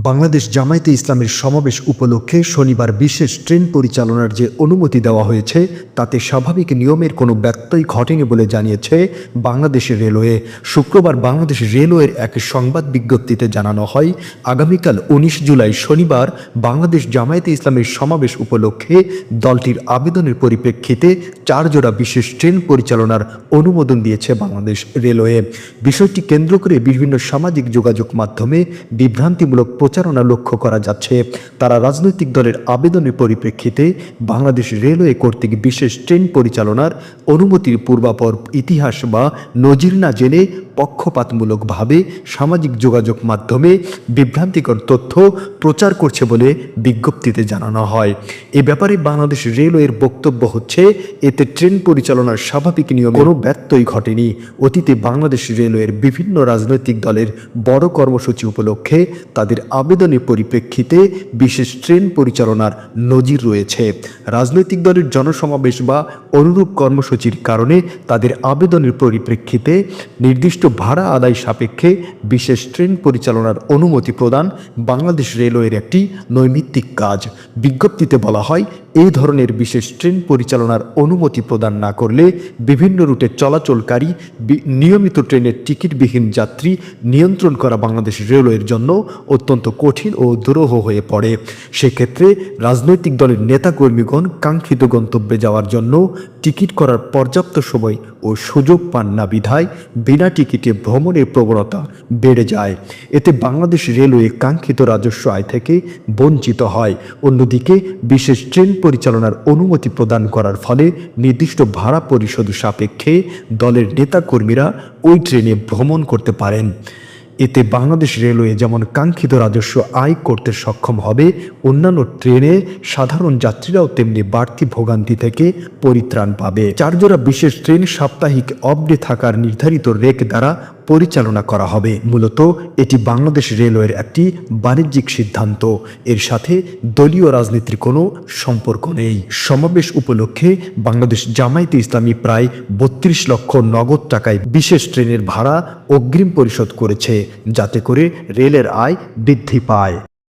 বাংলাদেশ জামায়াতে ইসলামের সমাবেশ উপলক্ষে শনিবার বিশেষ ট্রেন পরিচালনার যে অনুমতি দেওয়া হয়েছে তাতে স্বাভাবিক নিয়মের কোনো ব্যত্যয় ঘটেনি বলে জানিয়েছে বাংলাদেশ রেলওয়ে। শুক্রবার বাংলাদেশ রেলওয়ের এক সংবাদ বিজ্ঞপ্তিতে জানানো হয়, আগামীকাল ১৯ জুলাই শনিবার বাংলাদেশ জামায়াতে ইসলামের সমাবেশ উপলক্ষে দলটির আবেদনের পরিপ্রেক্ষিতে ৪ জোড়া বিশেষ ট্রেন পরিচালনার অনুমোদন দিয়েছে বাংলাদেশ রেলওয়ে। বিষয়টি কেন্দ্র করে বিভিন্ন সামাজিক যোগাযোগ মাধ্যমে বিভ্রান্তিমূলক প্রচারণা লক্ষ্য করা যাচ্ছে। তারা রাজনৈতিক দলের আবেদনের পরিপ্রেক্ষিতে বাংলাদেশ রেলওয়ে কর্তৃক বিশেষ ট্রেন পরিচালনার অনুমতির পূর্বাপর ইতিহাস বা নজির না জেনে পক্ষপাতমূলকভাবে সামাজিক যোগাযোগ মাধ্যমে বিভ্রান্তিকর তথ্য প্রচার করছে বলে বিজ্ঞপ্তিতে জানানো হয়। এ ব্যাপারে বাংলাদেশ রেলওয়ের বক্তব্য হচ্ছে, এতে ট্রেন পরিচালনার স্বাভাবিক নিয়মে কোনো ব্যত্যয় ঘটেনি। অতীতে বাংলাদেশ রেলওয়ের বিভিন্ন রাজনৈতিক দলের বড় কর্মসূচি উপলক্ষে তাদের আবেদনের পরিপ্রেক্ষিতে বিশেষ ট্রেন পরিচালনার নজির রয়েছে। রাজনৈতিক দলের জনসমাবেশ বা অনুরূপ কর্মসূচির কারণে তাদের আবেদনের পরিপ্রেক্ষিতে নির্দিষ্ট ভাড়া আদায় সাপেক্ষে বিশেষ ট্রেন পরিচালনার অনুমতি প্রদান বাংলাদেশ রেলওয়ের একটি নৈমিত্তিক কাজ। বিজ্ঞপ্তিতে বলা হয়, এই ধরনের বিশেষ ট্রেন পরিচালনার অনুমতি প্রদান না করলে বিভিন্ন রুটে চলাচলকারী নিয়মিত ট্রেনের টিকিটবিহীন যাত্রী নিয়ন্ত্রণ করা বাংলাদেশ রেলওয়ের জন্য অত্যন্ত কঠিন ও দুরূহ হয়ে পড়ে। সেক্ষেত্রে রাজনৈতিক দলের নেতাকর্মীগণ কাঙ্ক্ষিত গন্তব্যে যাওয়ার জন্য টিকিট করার পর্যাপ্ত সময় ও সুযোগ পান না বিধায় বিনা টিকিটে ভ্রমণের প্রবণতা বেড়ে যায়। এতে বাংলাদেশ রেলওয়ে কাঙ্ক্ষিত রাজস্ব আয় থেকে বঞ্চিত হয়। অন্যদিকে বিশেষ ট্রেন পরিচালনার অনুমতি প্রদান করার ফলে নির্দিষ্ট ভাড়া পরিশোধ সাপেক্ষে দলের নেতাকর্মীরা ওই ট্রেনে ভ্রমণ করতে পারেন। এতে বাংলাদেশ রেলওয়ে যেমন কাঙ্ক্ষিত রাজস্ব আয় করতে সক্ষম হবে, অন্যান্য ট্রেনে সাধারণ যাত্রীরাও তেমনি বাড়তি ভোগান্তি থেকে পরিত্রাণ পাবে। ৪ জোড়া বিশেষ ট্রেন সাপ্তাহিক অফ ডে থাকার নির্ধারিত রেক দ্বারা পরিচালনা করা হবে। মূলত এটি বাংলাদেশ রেলওয়ের একটি বাণিজ্যিক সিদ্ধান্ত, এর সাথে দলীয় রাজনীতির কোনো সম্পর্ক নেই। সমাবেশ উপলক্ষে বাংলাদেশ জামায়াতে ইসলামী প্রায় ৩২ লক্ষ নগদ টাকায় বিশেষ ট্রেনের ভাড়া অগ্রিম পরিশোধ করেছে, যাতে করে রেলের আয় বৃদ্ধি পায়।